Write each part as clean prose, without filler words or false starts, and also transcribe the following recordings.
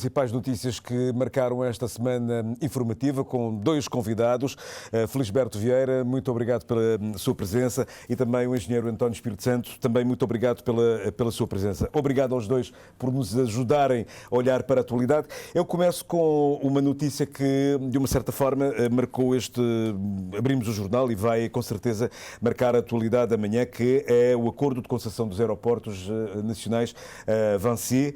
principais notícias que marcaram esta semana informativa com dois convidados. Felisberto Vieira, muito obrigado pela sua presença, e também o engenheiro António Espírito Santo, também muito obrigado pela sua presença. Obrigado aos dois por nos ajudarem a olhar para a atualidade. Eu começo com uma notícia que, de uma certa forma, marcou abrimos o jornal e vai com certeza marcar a atualidade amanhã, que é o acordo de concessão dos aeroportos nacionais Vinci.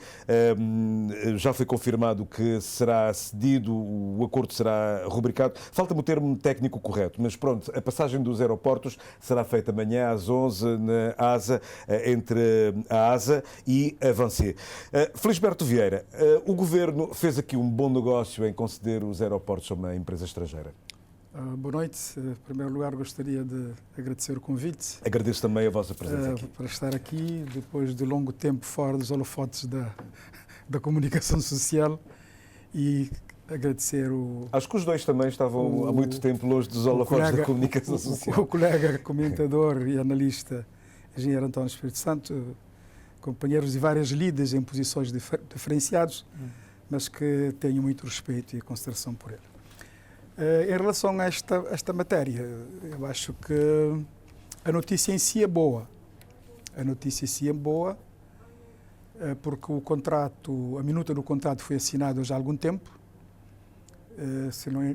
Já foi confirmado que será cedido, o acordo será rubricado. Falta-me o termo técnico correto, mas pronto, a passagem dos aeroportos será feita amanhã às 11 na ASA, entre a ASA e a Vinci. Felisberto Vieira, o Governo fez aqui um bom negócio em conceder os aeroportos a uma empresa estrangeira? Boa noite. Em primeiro lugar, gostaria de agradecer o convite. Agradeço também a vossa presença aqui. Para estar aqui, depois de longo tempo fora dos holofotes da comunicação social, e agradecer Acho que os dois também estavam há muito tempo longe dos holofotes da comunicação social. O colega comentador e analista, engenheiro António Espírito Santo, companheiros de várias lidas em posições diferenciadas, mas que tenho muito respeito e consideração por ele. Em relação a esta matéria, eu acho que a notícia em si é boa. A notícia em si é boa porque o contrato, a minuta do contrato foi assinada já há algum tempo. Se não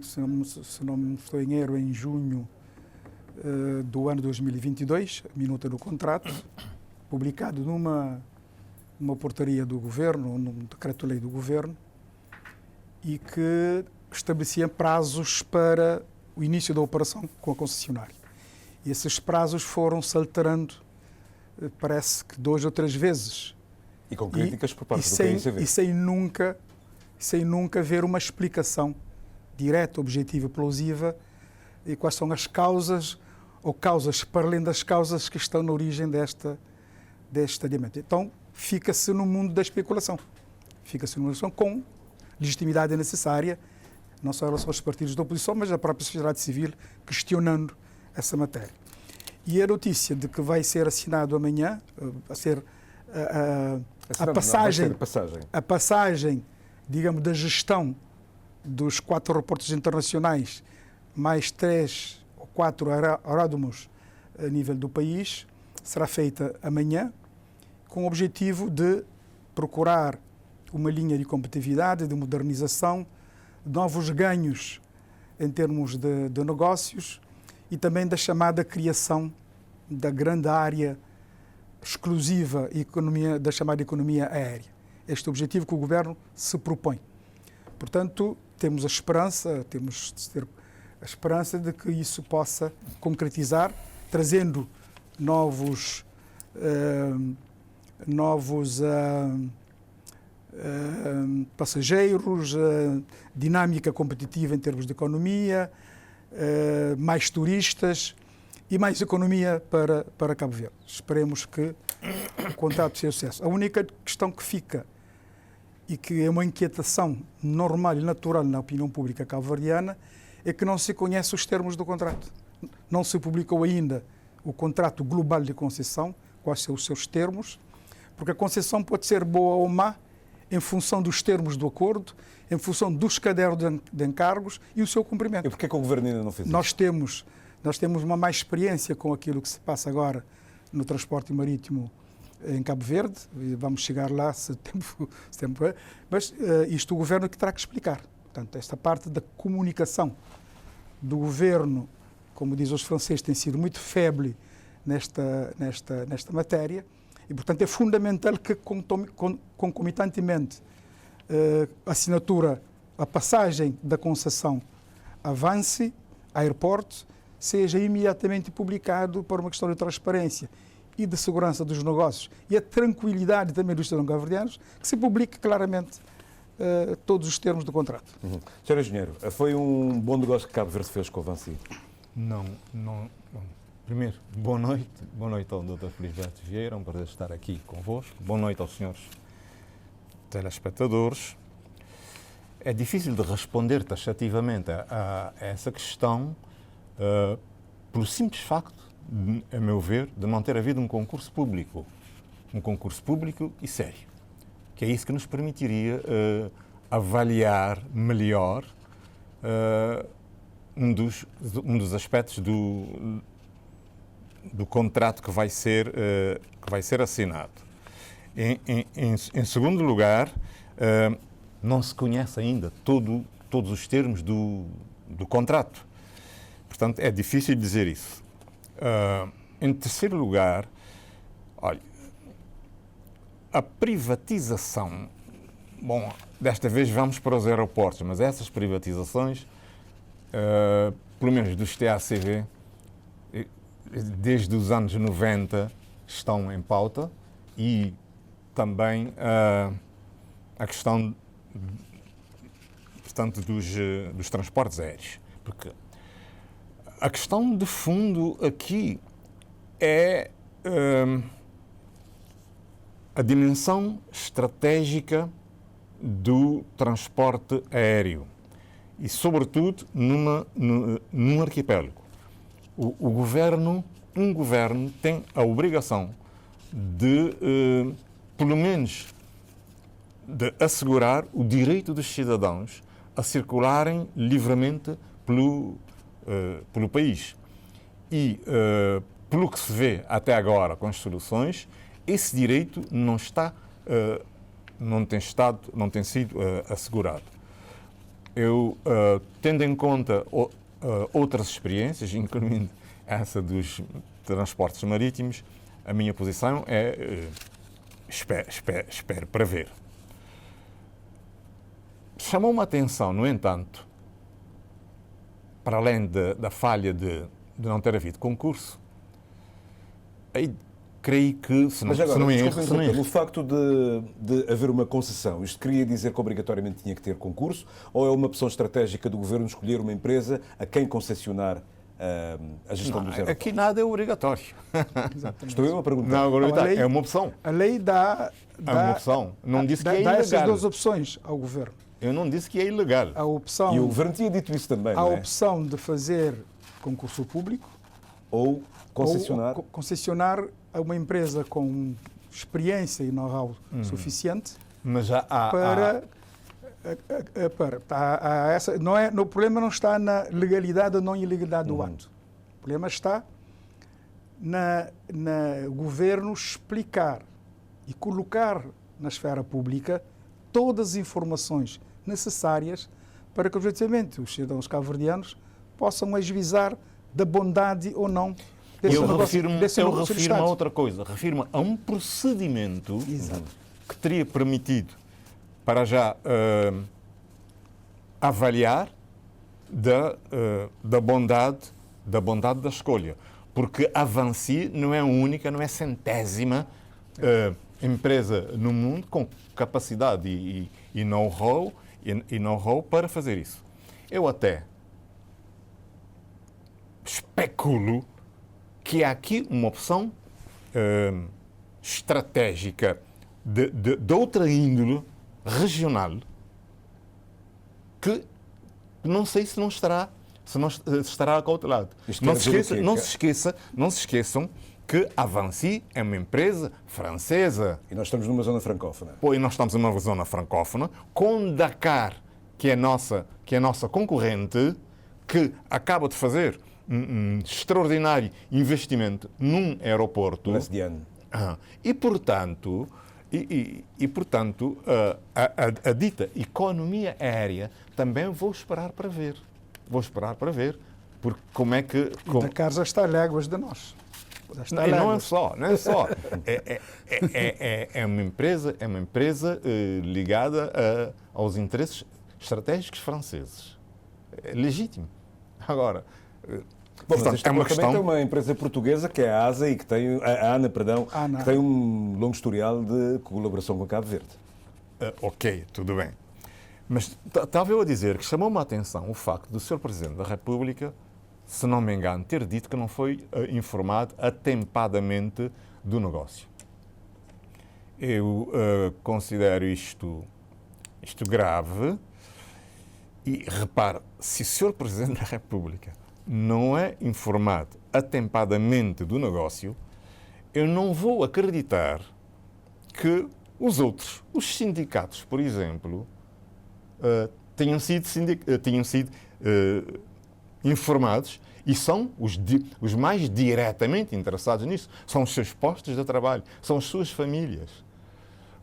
estou em erro, em junho do ano 2022, a minuta do contrato, publicado numa portaria do Governo, num decreto-lei do Governo, e que estabelecia prazos para o início da operação com a concessionária. E esses prazos foram-se alterando, parece que 2 ou 3 vezes. E com críticas por parte do PICV. E sem nunca haver uma explicação direta, objetiva e plausível de quais são as causas, ou causas para além das causas que estão na origem deste adiamento. Então, fica-se no mundo da especulação. Fica-se numa situação com legitimidade necessária, não só em relação aos partidos da oposição, mas a própria sociedade civil questionando essa matéria. E a notícia de que vai ser assinado amanhã, a passagem, digamos, da gestão dos 4 aeroportos internacionais, mais 3 ou 4 aeródromos a nível do país, será feita amanhã, com o objetivo de procurar uma linha de competitividade, de modernização, novos ganhos em termos de negócios e também da chamada criação da grande área exclusiva da chamada economia aérea. Este objetivo que o Governo se propõe. Portanto, temos a esperança de que isso possa concretizar, trazendo novos passageiros, dinâmica competitiva em termos de economia, mais turistas e mais economia para Cabo Verde. Esperemos que o contrato seja sucesso. A única questão que fica, e que é uma inquietação normal e natural na opinião pública cabo-verdiana, é que não se conhece os termos do contrato. Não se publicou ainda o contrato global de concessão, quais são os seus termos, porque a concessão pode ser boa ou má em função dos termos do acordo, em função dos cadernos de encargos e o seu cumprimento. E porquê que o Governo ainda não fez isso? Nós temos uma má experiência com aquilo que se passa agora no transporte marítimo em Cabo Verde, e vamos chegar lá se tempo é, mas isto o Governo que terá que explicar. Portanto, esta parte da comunicação do Governo, como diz os franceses, tem sido muito feble nesta matéria, e, portanto, é fundamental que, concomitantemente, a passagem da concessão avance, aeroporto, seja imediatamente publicado por uma questão de transparência e de segurança dos negócios e a tranquilidade também dos cidadãos cabo-verdianos, que se publique claramente todos os termos do contrato. Sr. Engenheiro, foi um bom negócio que Cabo Verde fez com o Vinci? Não. Primeiro, boa noite ao Dr. Felisberto Vieira, um prazer estar aqui convosco. Boa noite aos senhores telespectadores. É difícil de responder taxativamente a essa questão pelo simples facto, a meu ver, de não ter havido um concurso público e sério, que é isso que nos permitiria avaliar melhor um dos aspectos do contrato que vai ser assinado. Em segundo lugar, não se conhece ainda todos os termos do contrato. Portanto, é difícil dizer isso. Em terceiro lugar, olha, a privatização, bom, desta vez vamos para os aeroportos, mas essas privatizações, pelo menos dos TACV, desde os anos 90 estão em pauta, e também a questão, portanto, dos transportes aéreos. Porque a questão de fundo aqui é a dimensão estratégica do transporte aéreo e, sobretudo, num arquipélago. Um governo tem a obrigação de, pelo menos, de assegurar o direito dos cidadãos a circularem livremente pelo país. E, pelo que se vê até agora com as soluções, esse direito não tem sido assegurado. Eu, tendo em conta outras experiências, incluindo essa dos transportes marítimos, a minha posição é espero para ver. Chamou-me a atenção, no entanto, para além da falha de não ter havido concurso, aí creio que, se não é erro... O facto de haver uma concessão, isto queria dizer que obrigatoriamente tinha que ter concurso, ou é uma opção estratégica do Governo escolher uma empresa a quem concessionar a gestão dos aeroportos? Aqui nada é obrigatório. Estou eu a perguntar. Não, é uma opção. A lei dá É uma opção. Não disse que é ilegal. Dá essas duas opções ao Governo. Eu não disse que é ilegal. A opção, E o Governo tinha dito isso também, a não é? opção de fazer concurso público Ou concessionar. ou concessionar a uma empresa com experiência e know-how suficiente Mas já para essa, não é, o problema não está na legalidade ou não ilegalidade do ato. O problema está na governo explicar e colocar na esfera pública todas as informações necessárias para que, objetivamente, os cidadãos cabo-verdianos possam ajuizar da bondade ou não desse negócio do refiro-me a outra coisa. Refiro-me a um procedimento que teria permitido para já avaliar da bondade da escolha. Porque a Vinci não é a única, não é a centésima empresa no mundo com capacidade e know-how para fazer isso. Eu até especulo que há aqui uma opção estratégica de outra índole regional que não sei se não estará acautelado. Não se esqueçam que a Vinci é uma empresa francesa. E nós estamos numa zona francófona. E nós estamos numa zona francófona, com Dakar, que é a nossa concorrente, que acaba de fazer um extraordinário investimento num aeroporto. E, portanto, a dita economia aérea também vou esperar para ver. Porque como é que... Dakar já está a léguas de nós. Não é só. É uma empresa ligada aos interesses estratégicos franceses. É legítimo. Agora, mas é uma questão. Tem uma empresa portuguesa que é a ASA e que tem a ANA, que tem um longo historial de colaboração com Cabo Verde. Ok, tudo bem. Mas estava eu a dizer que chamou-me a atenção o facto do Sr. Presidente da República, se não me engano, ter dito que não foi informado atempadamente do negócio. Eu considero isto grave e, repare, se o Sr. Presidente da República não é informado atempadamente do negócio, eu não vou acreditar que os outros, os sindicatos, por exemplo, tenham sido informados, e são os mais diretamente interessados nisso. São os seus postos de trabalho, são as suas famílias.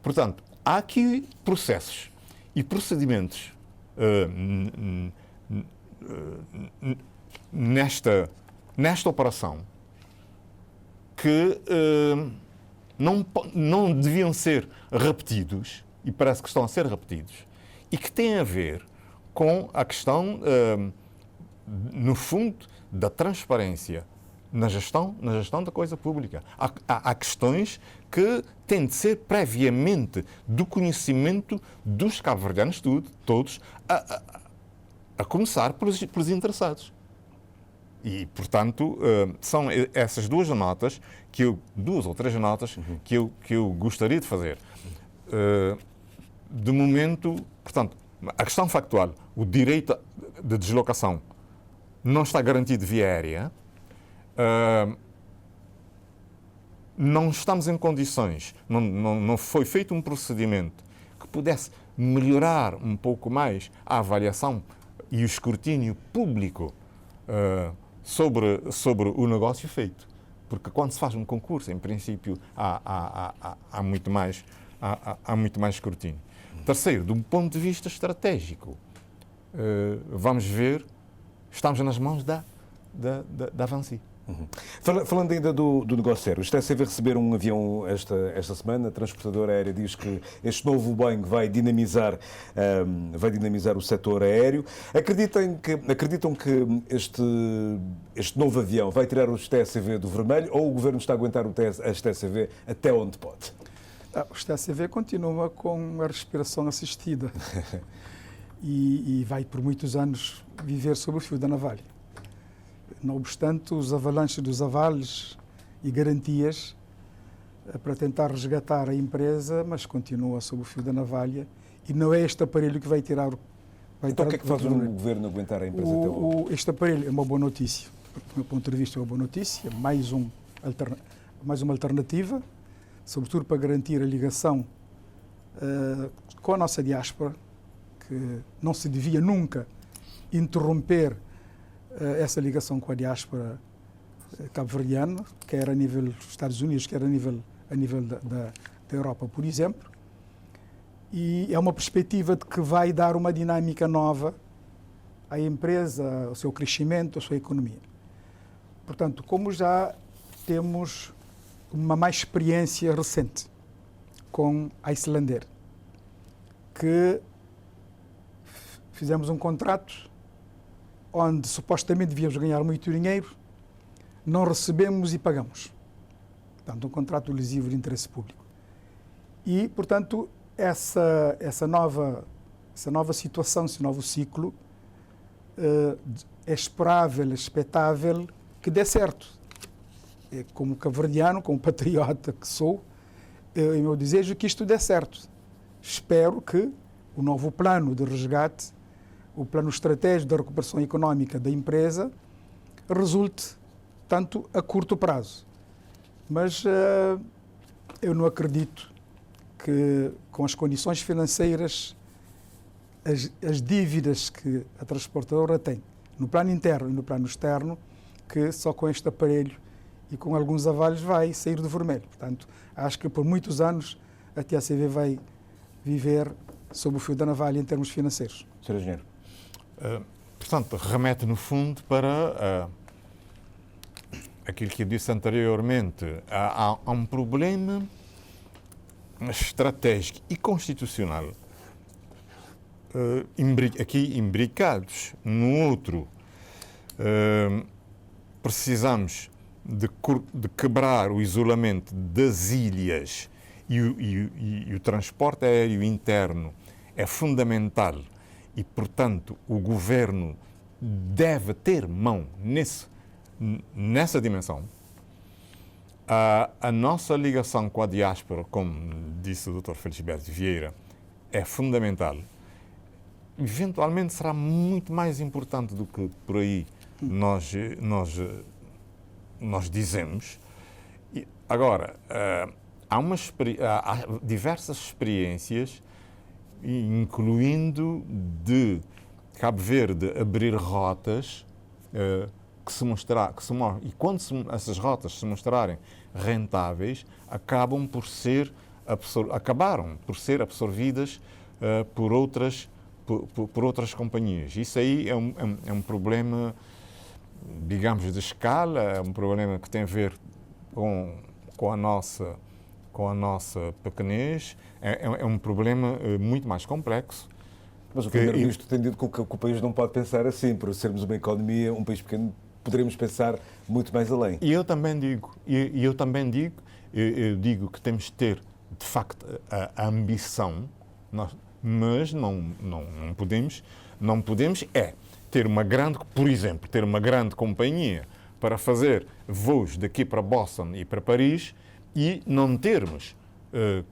Portanto, há aqui processos e procedimentos nesta operação que não deviam ser repetidos, e parece que estão a ser repetidos, e que têm a ver com a questão, no fundo, da transparência na gestão da coisa pública. Há questões que têm de ser previamente do conhecimento dos cabo-verdianos todos, a começar pelos interessados. E, portanto, são essas duas ou três notas que eu gostaria de fazer. De momento, portanto, a questão factual, o direito de deslocação não está garantido via aérea. Não estamos em condições, não foi feito um procedimento que pudesse melhorar um pouco mais a avaliação e o escrutínio público sobre o negócio feito. Porque quando se faz um concurso, em princípio, há muito mais escrutínio. Terceiro, de um ponto de vista estratégico, vamos ver, estamos nas mãos da Vinci. Falando ainda do negócio sério, está a ser receber um avião esta semana. A transportadora aérea diz que este novo Boeing vai dinamizar o setor aéreo. Acreditam que este novo avião vai tirar os TSV do vermelho, ou o Governo está a aguentar as TSV até onde pode? Os TSV continua com a respiração assistida e vai por muitos anos viver sob o fio da navalha. Não obstante os avalanches dos avales e garantias para tentar resgatar a empresa, mas continua sob o fio da navalha, e não é este aparelho que vai tirar... Então o que é que faz o Governo aguentar a empresa até logo? Este aparelho é uma boa notícia. Do meu ponto de vista é uma boa notícia, mais uma alternativa, sobretudo para garantir a ligação com a nossa diáspora, que não se devia nunca interromper essa ligação com a diáspora cabo-verdiana, quer a nível dos Estados Unidos, quer a nível da Europa, por exemplo. E é uma perspectiva de que vai dar uma dinâmica nova à empresa, ao seu crescimento, à sua economia. Portanto, como já temos uma mais experiência recente com a Islander, que fizemos um contrato onde supostamente devíamos ganhar muito dinheiro, não recebemos e pagamos. Portanto, um contrato lesivo de interesse público. E, portanto, essa nova situação, esse novo ciclo, é esperável, é expectável que dê certo. Como cabo-verdiano, como patriota que sou, é meu desejo que isto dê certo. Espero que o novo plano de resgate, o plano estratégico da recuperação económica da empresa, resulte tanto a curto prazo. Mas eu não acredito que, com as condições financeiras, as dívidas que a transportadora tem, no plano interno e no plano externo, que só com este aparelho e com alguns avales vai sair do vermelho. Portanto, acho que por muitos anos a TACV vai viver sob o fio da navalha em termos financeiros. Sr. Engenheiro. Portanto, remete no fundo para aquilo que eu disse anteriormente. Há um problema estratégico e constitucional aqui imbricados no outro. Precisamos de quebrar o isolamento das ilhas e o transporte aéreo interno é fundamental e, portanto, o Governo deve ter mão nessa dimensão. A nossa ligação com a diáspora, como disse o Dr. Felisberto Vieira, é fundamental. Eventualmente será muito mais importante do que por aí nós dizemos. Agora, há diversas experiências incluindo de Cabo Verde abrir rotas e quando essas rotas se mostrarem rentáveis, acabaram por ser absorvidas por outras companhias. Isso aí é um problema, digamos, de escala, é um problema que tem a ver com a nossa pequenez, é um problema muito mais complexo. Mas o Primeiro-Ministro tem dito que o país não pode pensar assim. Por sermos uma economia, um país pequeno, poderemos pensar muito mais além. E eu também digo, eu digo que temos de ter, de facto, a ambição, mas não podemos ter por exemplo, ter uma grande companhia para fazer voos daqui para Boston e para Paris e não termos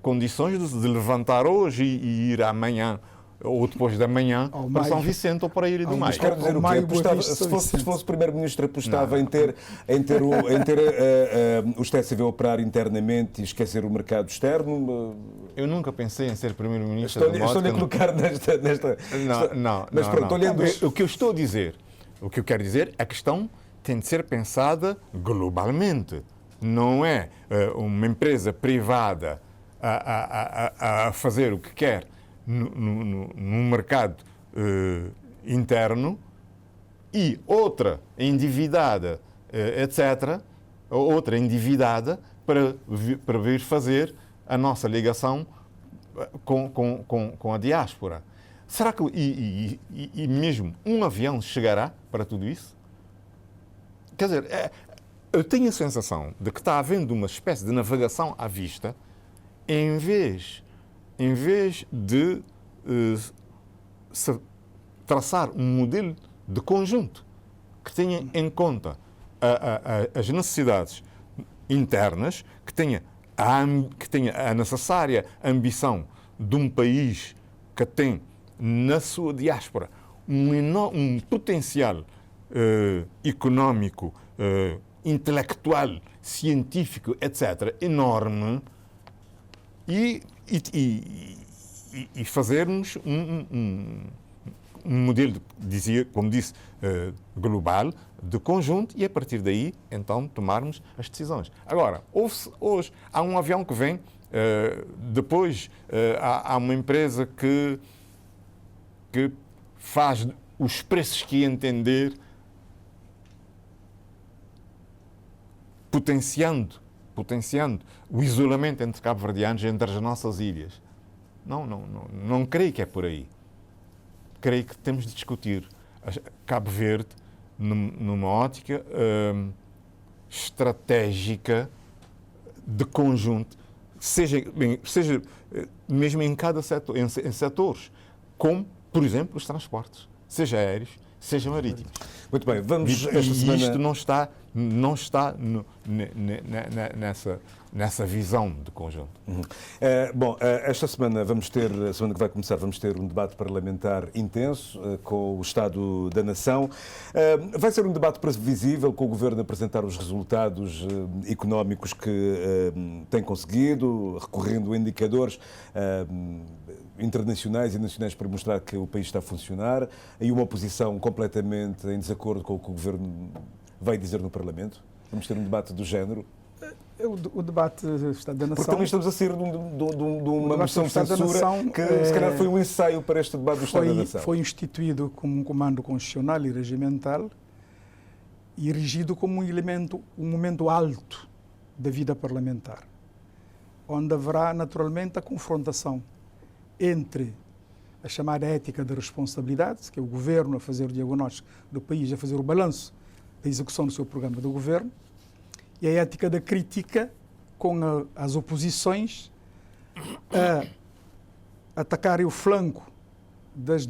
condições de levantar hoje e ir amanhã ou depois da manhã para São Vicente ou para Ilha do Maio. Quero dizer, se fosse o Primeiro-Ministro, apostava em ter os TCV operar internamente e esquecer o mercado externo? Eu nunca pensei em ser Primeiro-Ministro. Estou-lhe a colocar nesta... Não. Mas pronto, olhando... O que eu estou a dizer, o que eu quero dizer, a questão tem de ser pensada globalmente. Não é uma empresa privada a fazer o que quer no mercado interno e outra endividada, etc., outra endividada para vir fazer a nossa ligação com a diáspora. Será que e mesmo um avião chegará para tudo isso? Quer dizer, eu tenho a sensação de que está havendo uma espécie de navegação à vista em vez de traçar um modelo de conjunto que tenha em conta as necessidades internas, que tenha a necessária ambição de um país que tem na sua diáspora um potencial económico, intelectual, científico, etc., enorme, e fazermos um modelo, como disse, global, de conjunto, e a partir daí, então, tomarmos as decisões. Agora, hoje há um avião que vem, depois há uma empresa que faz os preços que entender, potenciando o isolamento entre cabo-verdianos e entre as nossas ilhas. Não creio que é por aí. Creio que temos de discutir Cabo Verde numa ótica estratégica de conjunto, seja mesmo em cada setor, em setores, como, por exemplo, os transportes, seja aéreos, seja marítimos. Muito bem, vamos esta semana... Isto não está nessa visão de conjunto. Esta semana a semana que vai começar, vamos ter um debate parlamentar intenso com o Estado da Nação. Vai ser um debate previsível, com o Governo a apresentar os resultados económicos que tem conseguido, recorrendo a indicadores internacionais e nacionais para mostrar que o país está a funcionar, e uma oposição completamente em desacordo com o que o Governo vai dizer no Parlamento. Vamos ter um debate do género. O debate do Estado da Nação... Porque também estamos a sair de uma moção de censura que, se calhar, foi um ensaio para este debate do Estado da Nação. Foi instituído como um comando constitucional e regimental e erigido como um momento alto da vida parlamentar, onde haverá, naturalmente, a confrontação entre a chamada ética da responsabilidade, que é o Governo a fazer o diagnóstico do país, a fazer o balanço da execução do seu programa do Governo, e a ética da crítica, com as oposições a atacarem o flanco das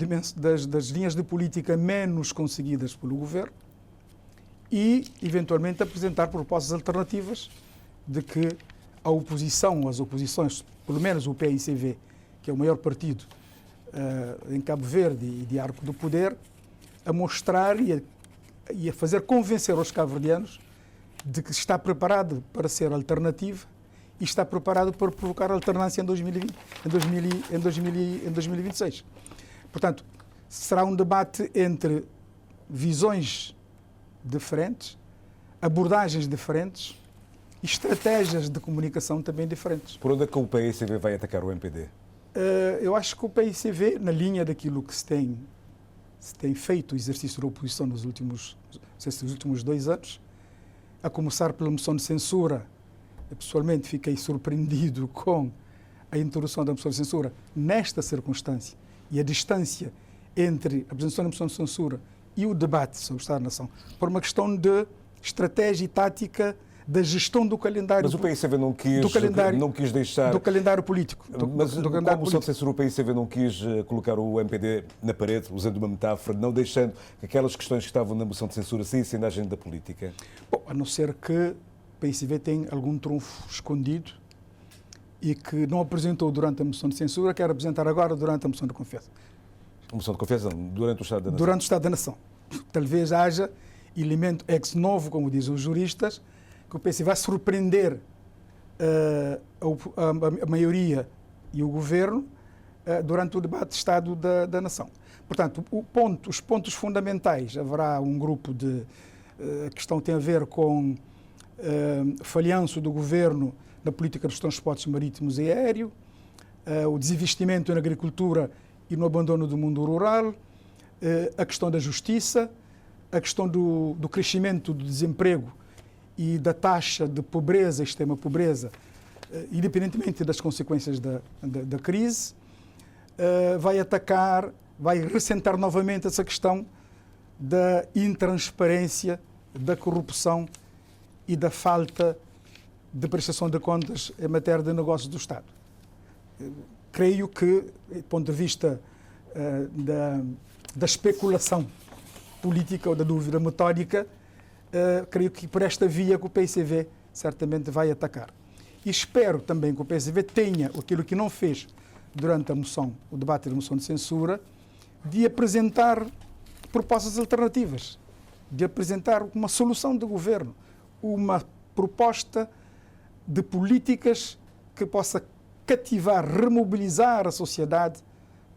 linhas de política menos conseguidas pelo Governo e, eventualmente, apresentar propostas alternativas de que a oposição, as oposições, pelo menos o PICV, que é o maior partido em Cabo Verde e de arco do poder, a mostrar e a fazer convencer os cabo-verdianos de que está preparado para ser alternativa e está preparado para provocar alternância em 2026. Portanto, será um debate entre visões diferentes, abordagens diferentes e estratégias de comunicação também diferentes. Por onde é que o PICV vai atacar o MPD? Eu acho que o PICV, na linha daquilo que se tem feito o exercício da oposição nos últimos 2 anos, a começar pela moção de censura. Eu, pessoalmente, fiquei surpreendido com a introdução da moção de censura nesta circunstância e a distância entre a apresentação da moção de censura e o debate sobre o Estado-nação, por uma questão de estratégia e tática da gestão do calendário. Mas o PICV não quis deixar... Do calendário político. Mas com a moção de censura o PICV não quis colocar o MPD na parede, usando uma metáfora, não deixando que aquelas questões que estavam na moção de censura saíssem da agenda política? Bom, a não ser que o PICV tem algum trunfo escondido e que não apresentou durante a moção de censura, quer apresentar agora durante a moção de confiança. A moção de confiança não, durante o Estado da Nação. Durante o Estado da Nação. Talvez haja elemento ex novo, como dizem os juristas, que o PC vai surpreender a maioria e o governo durante o debate de Estado da Nação. Portanto, os pontos fundamentais, haverá um grupo de... A questão tem a ver com falhanço do governo na política dos transportes marítimos e aéreos, o desinvestimento na agricultura e no abandono do mundo rural, a questão da justiça, a questão do crescimento do desemprego e da taxa de pobreza, extrema pobreza, independentemente das consequências da crise, vai ressentar novamente essa questão da intransparência, da corrupção e da falta de prestação de contas em matéria de negócios do Estado. Creio que, do ponto de vista da especulação política ou da dúvida metódica, creio que por esta via que o PICV certamente vai atacar. E espero também que o PICV tenha aquilo que não fez durante o debate da moção de censura, de apresentar propostas alternativas, de apresentar uma solução de governo, uma proposta de políticas que possa cativar, remobilizar a sociedade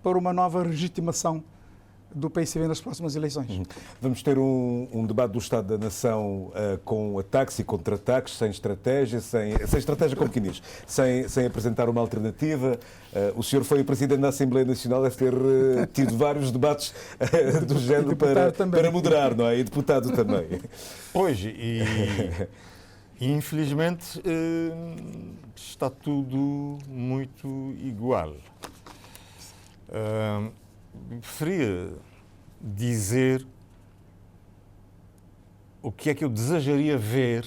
para uma nova legitimação do PICV nas próximas eleições. Vamos ter um debate do Estado da Nação com ataques e contra-ataques, sem estratégia, sem estratégia como quem diz, sem apresentar uma alternativa. O senhor foi Presidente da Assembleia Nacional, deve ter tido vários debates do género para moderar, não é? E deputado também. Pois, e infelizmente está tudo muito igual. Preferia dizer o que é que eu desejaria ver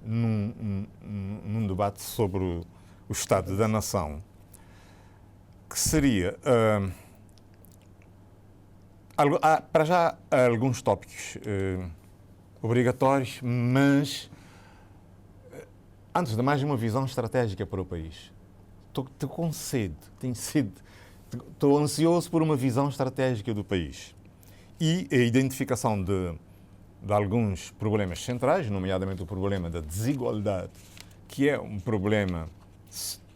num debate sobre o Estado da Nação, que seria, para já, alguns tópicos obrigatórios, mas, antes de mais, uma visão estratégica para o país. Estou com sede, tenho sede. Estou ansioso por uma visão estratégica do país e a identificação de alguns problemas centrais, nomeadamente o problema da desigualdade, que é um problema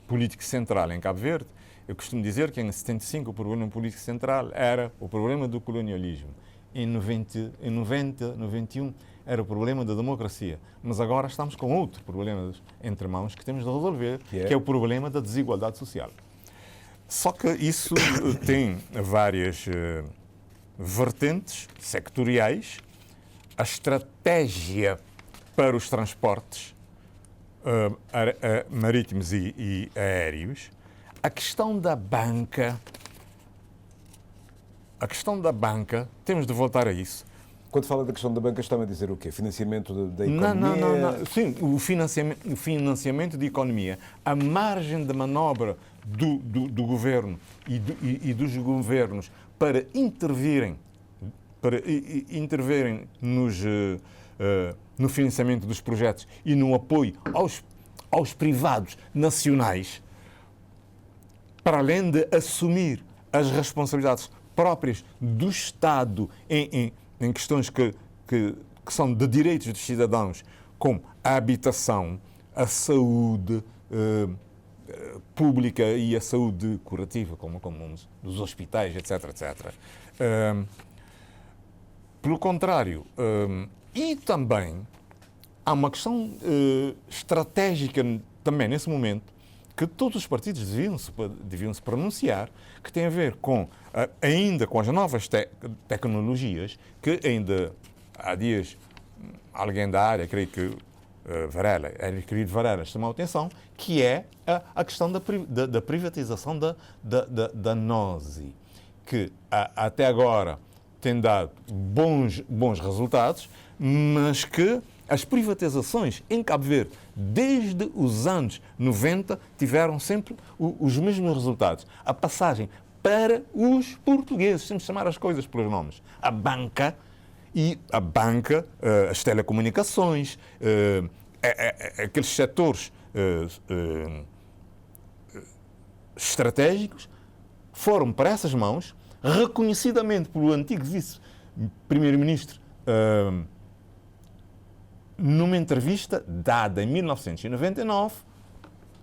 político central em Cabo Verde. Eu costumo dizer que em 75 o problema político central era o problema do colonialismo. Em 91 era o problema da democracia. Mas agora estamos com outro problema entre mãos que temos de resolver, que é o problema da desigualdade social. Só que isso tem várias vertentes sectoriais. A estratégia para os transportes marítimos e aéreos. A questão da banca, temos de voltar a isso. Quando fala da questão da banca, está-me a dizer o quê? Financiamento da economia? Não. Sim, o financiamento da economia. A margem de manobra do governo e dos governos para intervirem no financiamento dos projetos e no apoio aos privados nacionais, para além de assumir as responsabilidades próprias do Estado em questões que são de direitos dos cidadãos, como a habitação, a saúde pública e a saúde curativa, como dos hospitais, etc, etc. Pelo contrário, e também há uma questão estratégica também nesse momento que todos os partidos deviam se pronunciar, que tem a ver com, ainda com as novas tecnologias, que ainda há dias alguém da área, creio que Varela, querido Varela, chamou a atenção, que é a questão da privatização da NOSI, que até agora tem dado bons resultados, mas que as privatizações em Cabo Verde, desde os anos 90, tiveram sempre os mesmos resultados. A passagem para os portugueses, temos de chamar as coisas pelos nomes. A banca, as telecomunicações, aqueles setores estratégicos, foram para essas mãos, reconhecidamente pelo antigo vice-primeiro-ministro, numa entrevista dada em 1999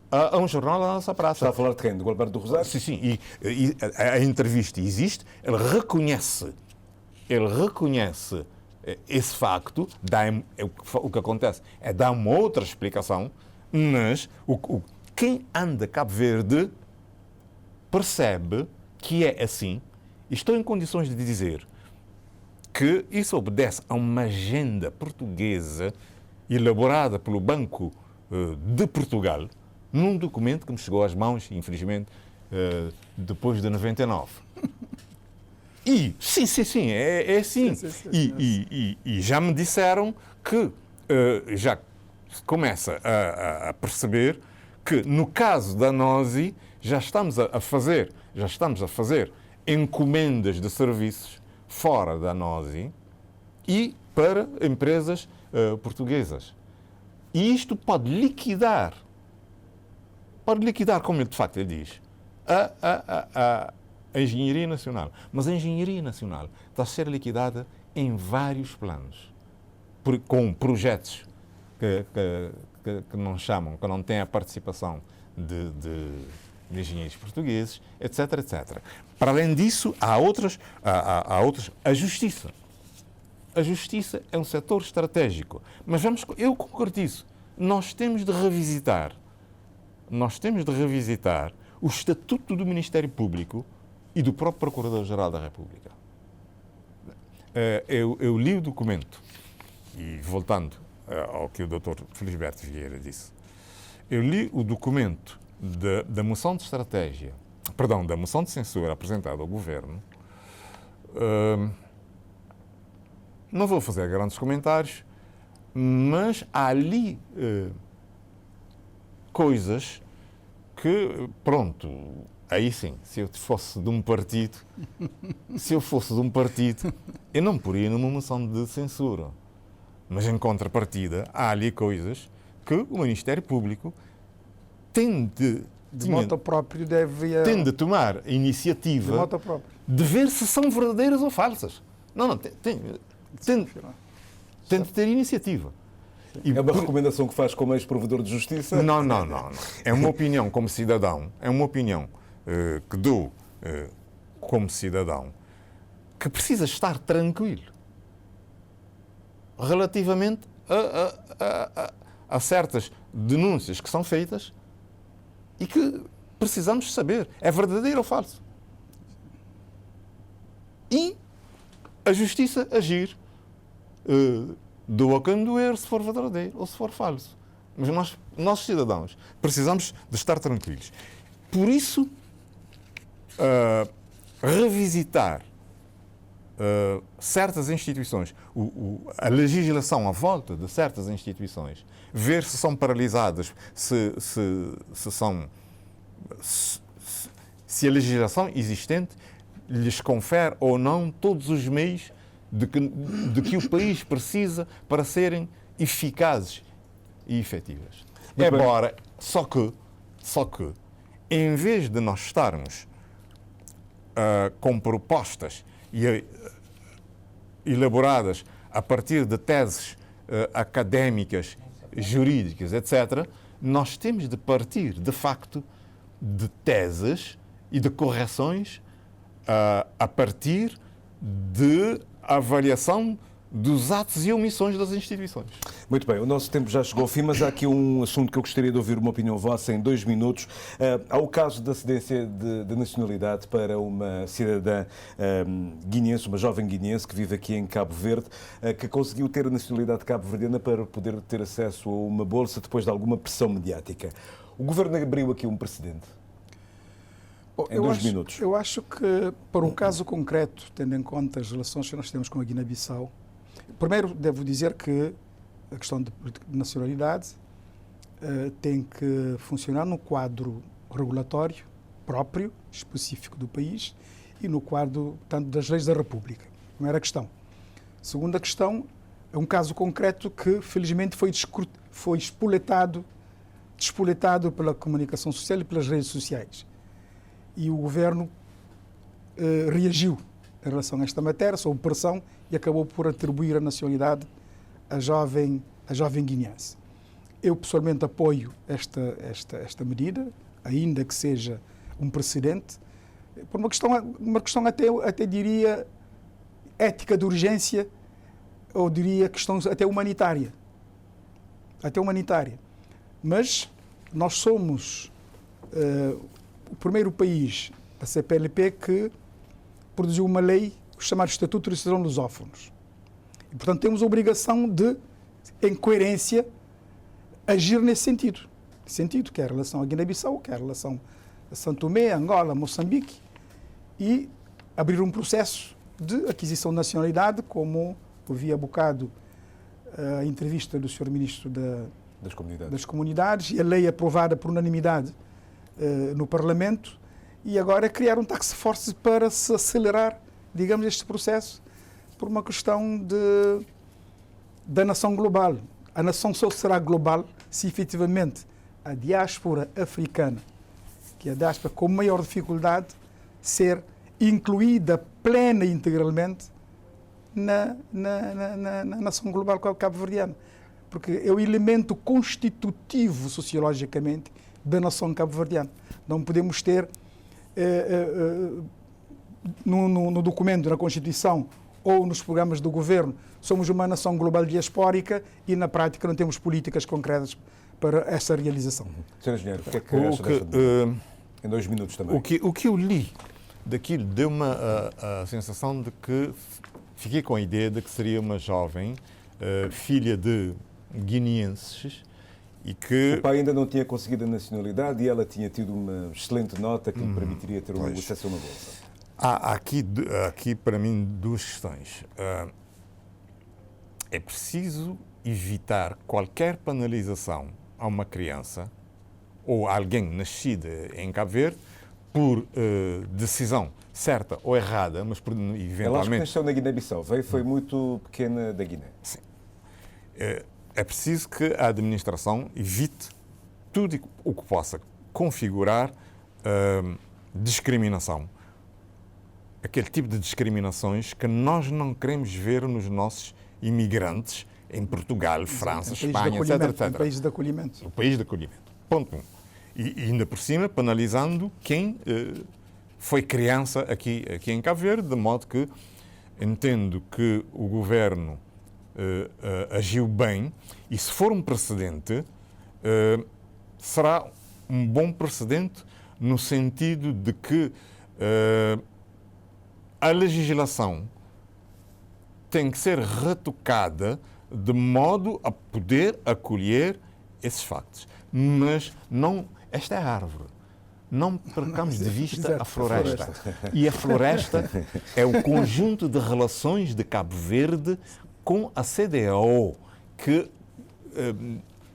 a um jornal da nossa praça. Está a falar de quem? Do Alberto do Rosário? Sim. E a entrevista existe, ele reconhece esse facto, o que acontece é dar uma outra explicação, mas quem anda Cabo Verde percebe que é assim, e estou em condições de dizer que isso obedece a uma agenda portuguesa elaborada pelo Banco de Portugal, num documento que me chegou às mãos, infelizmente, depois de 99. E, sim, é assim. Sim. E já me disseram que já se começa a perceber que, no caso da NOSI, já estamos a fazer encomendas de serviços fora da NOSI e para empresas portuguesas. E isto pode liquidar, como ele de facto ele diz, a engenharia nacional. Mas a engenharia nacional está a ser liquidada em vários planos, com projetos que não chamam, que não têm a participação de engenheiros portugueses, etc, etc. Para além disso, há outras. A justiça. A justiça é um setor estratégico. Mas eu concordo isso. Nós temos de revisitar o estatuto do Ministério Público e do próprio Procurador-Geral da República. Eu li o documento, e voltando ao que o Dr. Felisberto Vieira disse, eu li o documento da moção de estratégia, da moção de censura apresentada ao Governo. Não vou fazer grandes comentários, mas há ali coisas que, pronto, aí sim, se eu fosse de um partido, eu não poria numa moção de censura. Mas, em contrapartida, há ali coisas que o Ministério Público tem de tomar a iniciativa de ver se são verdadeiras ou falsas. Tem de ter iniciativa. É uma recomendação que faz como ex-provedor de justiça? Não. É uma opinião como cidadão, que dou como cidadão, que precisa estar tranquilo relativamente a certas denúncias que são feitas e que precisamos saber, é verdadeiro ou falso. E a justiça agir do a quem doer, se for verdadeiro ou se for falso. Mas nós cidadãos, precisamos de estar tranquilos. Por isso, revisitar certas instituições, a legislação à volta de certas instituições, ver se são paralisadas, se a legislação existente lhes confere ou não todos os meios de que o país precisa para serem eficazes e efetivas. Só que, em vez de nós estarmos com propostas elaboradas a partir de teses académicas jurídicas, etc., nós temos de partir, de facto, de teses e de correções a partir de avaliação dos atos e omissões das instituições. Muito bem, o nosso tempo já chegou ao fim, mas há aqui um assunto que eu gostaria de ouvir uma opinião vossa em 2 minutos. Há o caso da cedência de nacionalidade para uma cidadã guineense, uma jovem guineense que vive aqui em Cabo Verde, que conseguiu ter a nacionalidade cabo-verdiana para poder ter acesso a uma bolsa depois de alguma pressão mediática. O Governo abriu aqui um precedente. Em 2 minutos. Eu acho que, para um caso concreto, tendo em conta as relações que nós temos com a Guiné-Bissau, primeiro devo dizer que a questão de nacionalidade tem que funcionar no quadro regulatório próprio, específico do país, e no quadro, tanto das leis da República. Primeira questão. Segunda questão, é um caso concreto que, felizmente, foi despoletado pela comunicação social e pelas redes sociais. E o Governo reagiu em relação a esta matéria, sob pressão, e acabou por atribuir a nacionalidade à jovem guineense. Eu, pessoalmente, apoio esta medida, ainda que seja um precedente, por uma questão até diria, ética de urgência, ou diria questão até humanitária. Mas nós somos o primeiro país da CPLP que produziu uma lei, o chamado Estatuto dos Cidadãos Lusófonos. E, portanto, temos a obrigação de, em coerência, agir nesse sentido, que é a relação à Guiné-Bissau, que é a relação a São Tomé, Angola, Moçambique, e abrir um processo de aquisição de nacionalidade, como ouvi há bocado a entrevista do Sr. Ministro das Comunidades e a lei aprovada por unanimidade no Parlamento, e agora criar um task force para se acelerar, digamos, este processo, por uma questão da nação global. A nação só será global se efetivamente a diáspora africana, que é a diáspora com maior dificuldade, ser incluída plena e integralmente na nação global cabo-verdiana. Porque é o elemento constitutivo, sociologicamente, da nação cabo-verdiana. Não podemos ter no documento, na Constituição ou nos programas do Governo, somos uma nação global diaspórica e, na prática, não temos políticas concretas para essa realização. Sr. Engenheiro, o que é que acha desta em 2 minutos também? O que eu li daquilo deu-me a sensação de que fiquei com a ideia de que seria uma jovem filha de guineenses e que... O pai ainda não tinha conseguido a nacionalidade e ela tinha tido uma excelente nota que lhe permitiria ter um acesso a uma bolsa. Há aqui, para mim, 2 questões. É preciso evitar qualquer penalização a uma criança ou a alguém nascido em Cabo Verde por decisão certa ou errada, mas por, eventualmente... Ela acho que nasceu na Guiné-Bissau, foi muito pequena da Guiné. Sim. É preciso que a administração evite tudo o que possa configurar discriminação. Aquele tipo de discriminações que nós não queremos ver nos nossos imigrantes em Portugal, França, Espanha, etc. O país de acolhimento. O país de acolhimento. Ponto 1. E ainda por cima, penalizando quem foi criança aqui em Cabo Verde, de modo que entendo que o Governo agiu bem e, se for um precedente, será um bom precedente no sentido de que a legislação tem que ser retocada de modo a poder acolher esses factos. Mas não, esta é a árvore. Não percamos de vista a floresta. E a floresta é o conjunto de relações de Cabo Verde com a CEDEAO, que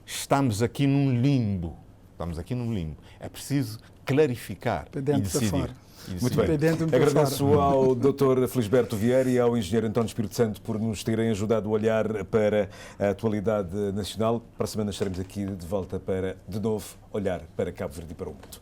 estamos aqui num limbo. É preciso clarificar e decidir. Muito bem. Agradeço ao Dr. Felisberto Vieira e ao Engenheiro António Espírito Santo por nos terem ajudado a olhar para a atualidade nacional. Para a semana estaremos aqui de volta para, de novo, olhar para Cabo Verde e para o mundo.